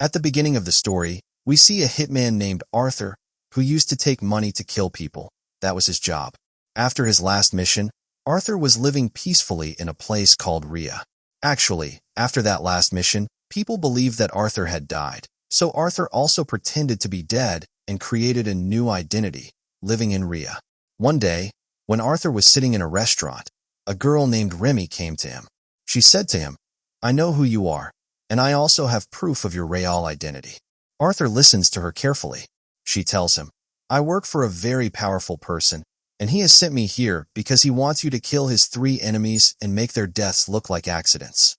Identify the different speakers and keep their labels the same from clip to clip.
Speaker 1: At the beginning of the story, we see a hitman named Arthur who used to take money to kill people. That was his job. After his last mission, Arthur was living peacefully in a place called Rhea. Actually, after that last mission, people believed that Arthur had died. So Arthur also pretended to be dead and created a new identity, living in Rhea. One day, when Arthur was sitting in a restaurant, a girl named Remy came to him. She said to him, "I know who you are, and I also have proof of your real identity." Arthur listens to her carefully. She tells him, "I work for a very powerful person, and he has sent me here because he wants you to kill his 3 enemies and make their deaths look like accidents."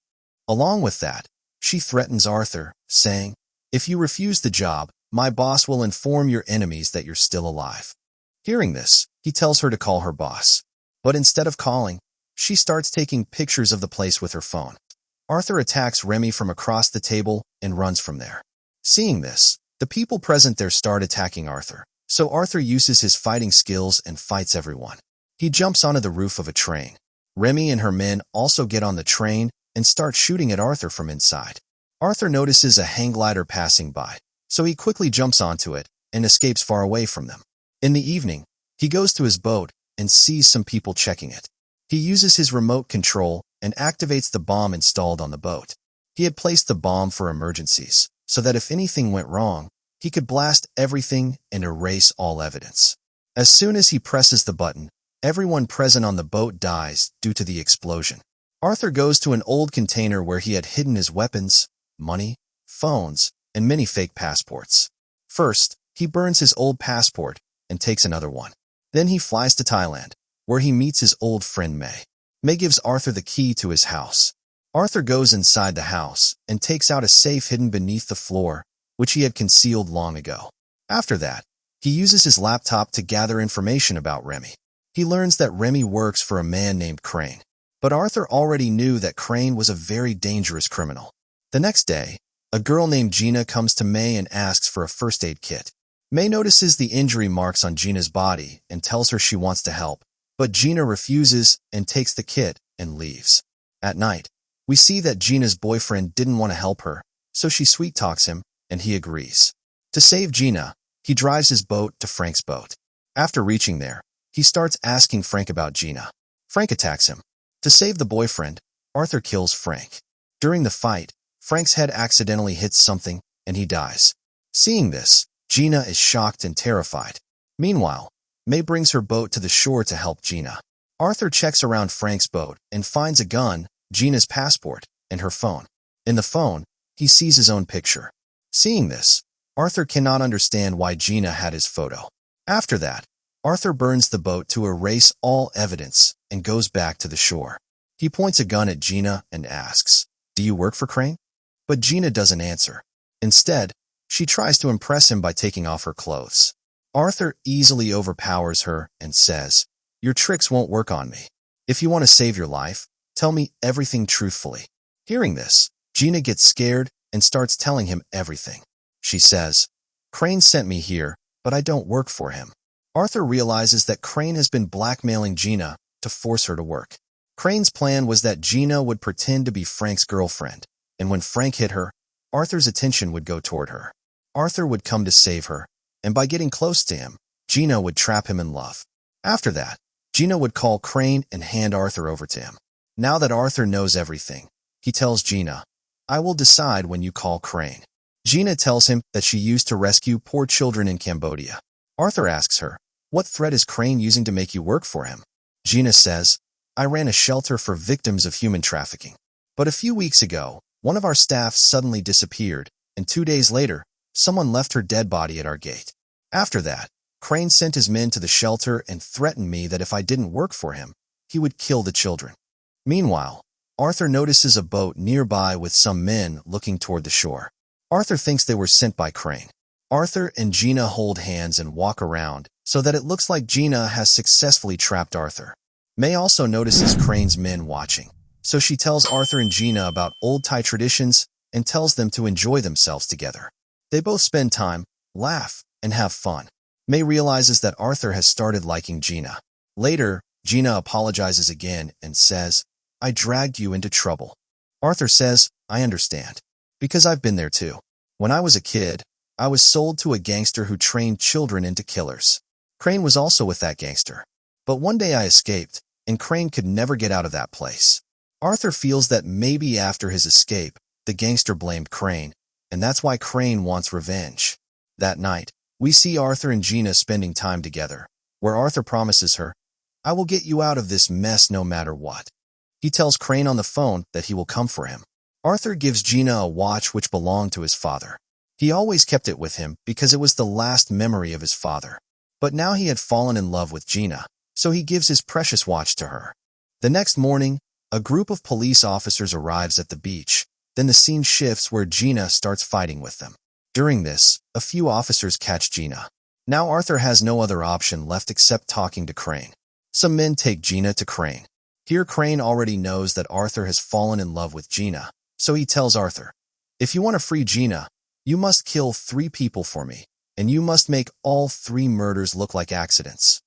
Speaker 1: Along with that, she threatens Arthur, saying, "If you refuse the job, my boss will inform your enemies that you're still alive." Hearing this, he tells her to call her boss. But instead of calling, she starts taking pictures of the place with her phone. Arthur attacks Remy from across the table and runs from there. Seeing this, the people present there start attacking Arthur. So Arthur uses his fighting skills and fights everyone. He jumps onto the roof of a train. Remy and her men also get on the train and start shooting at Arthur from inside. Arthur notices a hang glider passing by, so he quickly jumps onto it and escapes far away from them. In the evening, he goes to his boat and sees some people checking it. He uses his remote control and activates the bomb installed on the boat. He had placed the bomb for emergencies, so that if anything went wrong, he could blast everything and erase all evidence. As soon as he presses the button, everyone present on the boat dies due to the explosion. Arthur goes to an old container where he had hidden his weapons, money, phones, and many fake passports. First, he burns his old passport and takes another one. Then he flies to Thailand, where he meets his old friend May. May gives Arthur the key to his house. Arthur goes inside the house and takes out a safe hidden beneath the floor, which he had concealed long ago. After that, he uses his laptop to gather information about Remy. He learns that Remy works for a man named Crane. But Arthur already knew that Crane was a very dangerous criminal. The next day, a girl named Gina comes to May and asks for a first aid kit. May notices the injury marks on Gina's body and tells her she wants to help, but Gina refuses and takes the kit and leaves. At night, we see that Gina's boyfriend didn't want to help her, so she sweet-talks him, and he agrees. To save Gina, he drives his boat to Frank's boat. After reaching there, he starts asking Frank about Gina. Frank attacks him. To save the boyfriend, Arthur kills Frank. During the fight, Frank's head accidentally hits something, and he dies. Seeing this, Gina is shocked and terrified. Meanwhile, May brings her boat to the shore to help Gina. Arthur checks around Frank's boat and finds a gun, Gina's passport, and her phone. In the phone, he sees his own picture. Seeing this, Arthur cannot understand why Gina had his photo. After that, Arthur burns the boat to erase all evidence and goes back to the shore. He points a gun at Gina and asks, "Do you work for Crane?" But Gina doesn't answer. Instead, she tries to impress him by taking off her clothes. Arthur easily overpowers her and says, "Your tricks won't work on me. If you want to save your life, tell me everything truthfully." Hearing this, Gina gets scared and starts telling him everything. She says, "Crane sent me here, but I don't work for him." Arthur realizes that Crane has been blackmailing Gina to force her to work. Crane's plan was that Gina would pretend to be Frank's girlfriend, and when Frank hit her, Arthur's attention would go toward her. Arthur would come to save her, and by getting close to him, Gina would trap him in love. After that, Gina would call Crane and hand Arthur over to him. Now that Arthur knows everything, he tells Gina, "I will decide when you call Crane." Gina tells him that she used to rescue poor children in Cambodia. Arthur asks her, "What threat is Crane using to make you work for him?" Gina says, "I ran a shelter for victims of human trafficking. But a few weeks ago, one of our staff suddenly disappeared, and 2 days later, someone left her dead body at our gate. After that, Crane sent his men to the shelter and threatened me that if I didn't work for him, he would kill the children." Meanwhile, Arthur notices a boat nearby with some men looking toward the shore. Arthur thinks they were sent by Crane. Arthur and Gina hold hands and walk around so that it looks like Gina has successfully trapped Arthur. May also notices Crane's men watching, so she tells Arthur and Gina about old Thai traditions and tells them to enjoy themselves together. They both spend time, laugh, and have fun. May realizes that Arthur has started liking Gina. Later, Gina apologizes again and says, "I dragged you into trouble." Arthur says, "I understand, because I've been there too." When I was a kid, I was sold to a gangster who trained children into killers. Crane was also with that gangster. But one day I escaped, and Crane could never get out of that place. Arthur feels that maybe after his escape, the gangster blamed Crane, and that's why Crane wants revenge. That night, we see Arthur and Gina spending time together, where Arthur promises her, "I will get you out of this mess no matter what." He tells Crane on the phone that he will come for him. Arthur gives Gina a watch which belonged to his father. He always kept it with him because it was the last memory of his father. But now he had fallen in love with Gina, so he gives his precious watch to her. The next morning, a group of police officers arrives at the beach. Then the scene shifts where Gina starts fighting with them. During this, a few officers catch Gina. Now Arthur has no other option left except talking to Crane. Some men take Gina to Crane. Here Crane already knows that Arthur has fallen in love with Gina, so he tells Arthur, "If you want to free Gina, you must kill 3 people for me, and you must make all 3 murders look like accidents."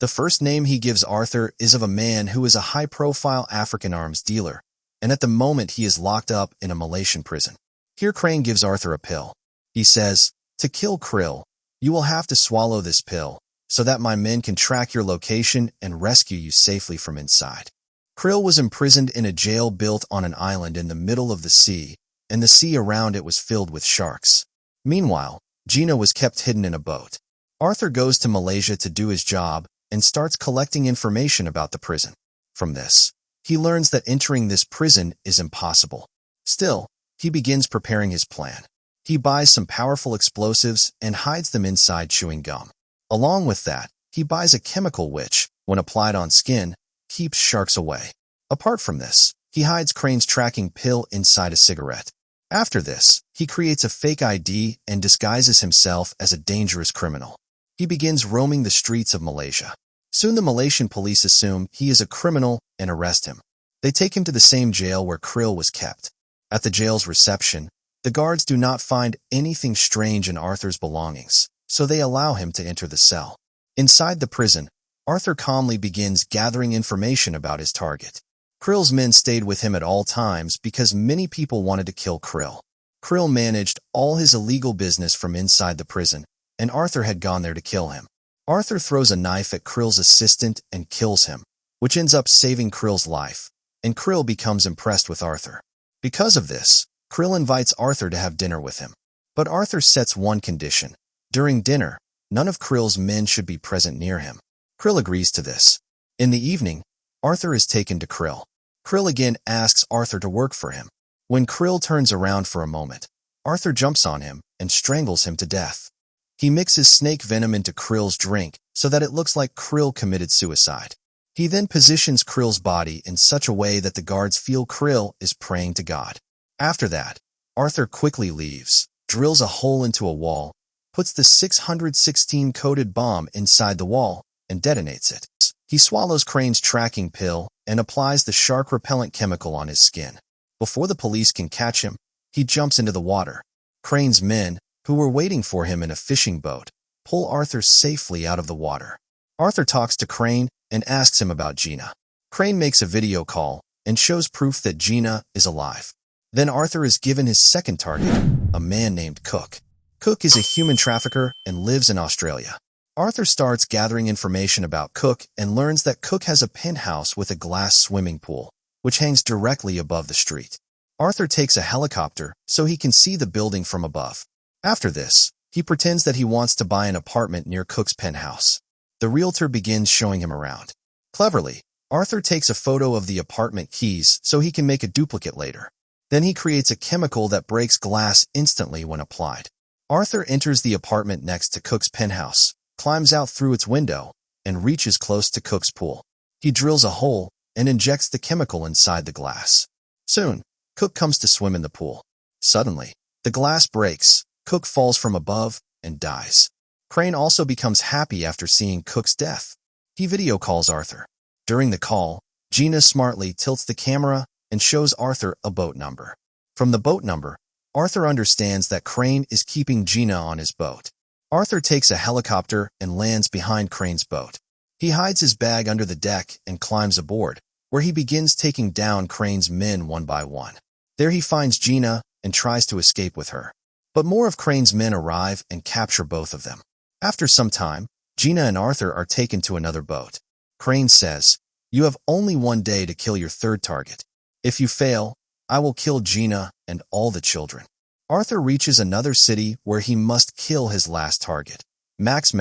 Speaker 1: The first name he gives Arthur is of a man who is a high-profile African arms dealer, and at the moment he is locked up in a Malaysian prison. Here Crane gives Arthur a pill. He says, "To kill Krill, you will have to swallow this pill, so that my men can track your location and rescue you safely from inside." Krill was imprisoned in a jail built on an island in the middle of the sea, and the sea around it was filled with sharks. Meanwhile, Gina was kept hidden in a boat. Arthur goes to Malaysia to do his job and starts collecting information about the prison. From this, he learns that entering this prison is impossible. Still, he begins preparing his plan. He buys some powerful explosives and hides them inside chewing gum. Along with that, he buys a chemical which, when applied on skin, keeps sharks away. Apart from this, he hides Crane's tracking pill inside a cigarette. After this, he creates a fake ID and disguises himself as a dangerous criminal. He begins roaming the streets of Malaysia. Soon the Malaysian police assume he is a criminal and arrest him. They take him to the same jail where Krill was kept. At the jail's reception, the guards do not find anything strange in Arthur's belongings, so they allow him to enter the cell. Inside the prison, Arthur calmly begins gathering information about his target. Krill's men stayed with him at all times because many people wanted to kill Krill. Krill managed all his illegal business from inside the prison, and Arthur had gone there to kill him. Arthur throws a knife at Krill's assistant and kills him, which ends up saving Krill's life, and Krill becomes impressed with Arthur. Because of this, Krill invites Arthur to have dinner with him. But Arthur sets one condition. During dinner, none of Krill's men should be present near him. Krill agrees to this. In the evening, Arthur is taken to Krill. Krill again asks Arthur to work for him. When Krill turns around for a moment, Arthur jumps on him and strangles him to death. He mixes snake venom into Krill's drink so that it looks like Krill committed suicide. He then positions Krill's body in such a way that the guards feel Krill is praying to God. After that, Arthur quickly leaves, drills a hole into a wall, puts the 616-coded bomb inside the wall, and detonates it. He swallows Crane's tracking pill and applies the shark-repellent chemical on his skin. Before the police can catch him, he jumps into the water. Crane's men, who were waiting for him in a fishing boat, pull Arthur safely out of the water. Arthur talks to Crane and asks him about Gina. Crane makes a video call and shows proof that Gina is alive. Then Arthur is given his second target, a man named Cook. Cook is a human trafficker and lives in Australia. Arthur starts gathering information about Cook and learns that Cook has a penthouse with a glass swimming pool, which hangs directly above the street. Arthur takes a helicopter so he can see the building from above. After this, he pretends that he wants to buy an apartment near Cook's penthouse. The realtor begins showing him around. Cleverly, Arthur takes a photo of the apartment keys so he can make a duplicate later. Then he creates a chemical that breaks glass instantly when applied. Arthur enters the apartment next to Cook's penthouse, climbs out through its window, and reaches close to Cook's pool. He drills a hole and injects the chemical inside the glass. Soon, Cook comes to swim in the pool. Suddenly, the glass breaks, Cook falls from above, and dies. Crane also becomes happy after seeing Cook's death. He video calls Arthur. During the call, Gina smartly tilts the camera and shows Arthur a boat number. From the boat number, Arthur understands that Crane is keeping Gina on his boat. Arthur takes a helicopter and lands behind Crane's boat. He hides his bag under the deck and climbs aboard, where he begins taking down Crane's men one by one. There he finds Gina and tries to escape with her. But more of Crane's men arrive and capture both of them. After some time, Gina and Arthur are taken to another boat. Crane says, "You have only 1 day to kill your third target. If you fail, I will kill Gina and all the children." Arthur reaches another city where he must kill his last target. Max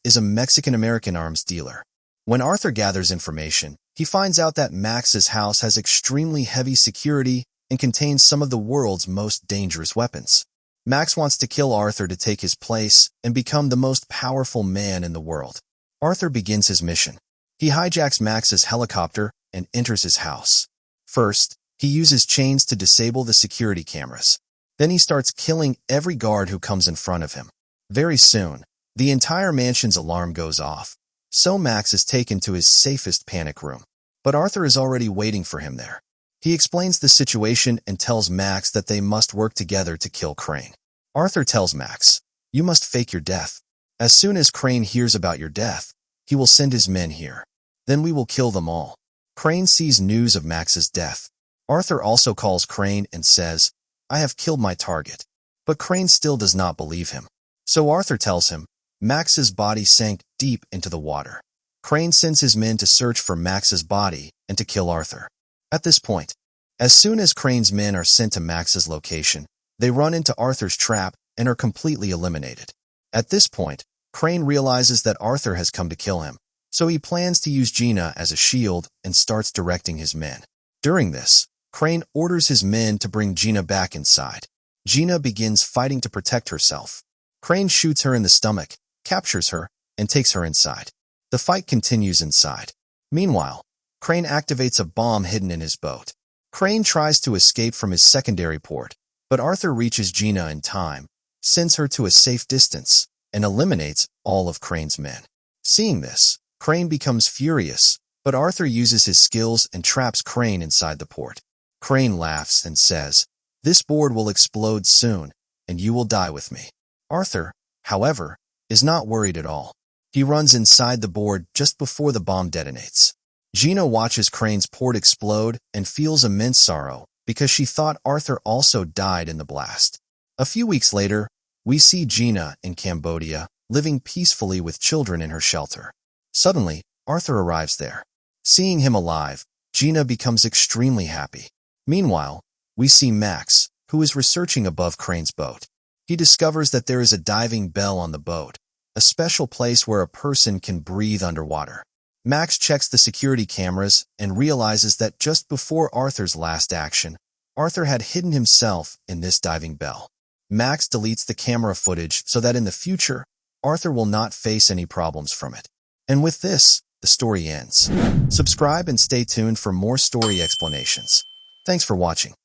Speaker 1: is a Mexican-American arms dealer. When Arthur gathers information, he finds out that Max's house has extremely heavy security and contains some of the world's most dangerous weapons. Max wants to kill Arthur to take his place and become the most powerful man in the world. Arthur begins his mission. He hijacks Max's helicopter and enters his house. First, he uses chains to disable the security cameras. Then he starts killing every guard who comes in front of him. Very soon, the entire mansion's alarm goes off, so Max is taken to his safest panic room. But Arthur is already waiting for him there. He explains the situation and tells Max that they must work together to kill Crane. Arthur tells Max, "You must fake your death. As soon as Crane hears about your death, he will send his men here. Then we will kill them all." Crane sees news of Max's death. Arthur also calls Crane and says, "I have killed my target." But Crane still does not believe him. So Arthur tells him, Max's body sank deep into the water. Crane sends his men to search for Max's body and to kill Arthur. At this point, as soon as Crane's men are sent to Max's location, they run into Arthur's trap and are completely eliminated. At this point, Crane realizes that Arthur has come to kill him, so he plans to use Gina as a shield and starts directing his men. During this, Crane orders his men to bring Gina back inside. Gina begins fighting to protect herself. Crane shoots her in the stomach, captures her, and takes her inside. The fight continues inside. Meanwhile, Crane activates a bomb hidden in his boat. Crane tries to escape from his secondary port, but Arthur reaches Gina in time, sends her to a safe distance, and eliminates all of Crane's men. Seeing this, Crane becomes furious, but Arthur uses his skills and traps Crane inside the port. Crane laughs and says, "This board will explode soon, and you will die with me." Arthur, however, is not worried at all. He runs inside the board just before the bomb detonates. Gina watches Crane's port explode and feels immense sorrow because she thought Arthur also died in the blast. A few weeks later, we see Gina in Cambodia, living peacefully with children in her shelter. Suddenly, Arthur arrives there. Seeing him alive, Gina becomes extremely happy. Meanwhile, we see Max, who is researching above Crane's boat. He discovers that there is a diving bell on the boat, a special place where a person can breathe underwater. Max checks the security cameras and realizes that just before Arthur's last action, Arthur had hidden himself in this diving bell. Max deletes the camera footage so that in the future, Arthur will not face any problems from it. And with this, the story ends. Subscribe and stay tuned for more story explanations. Thanks for watching.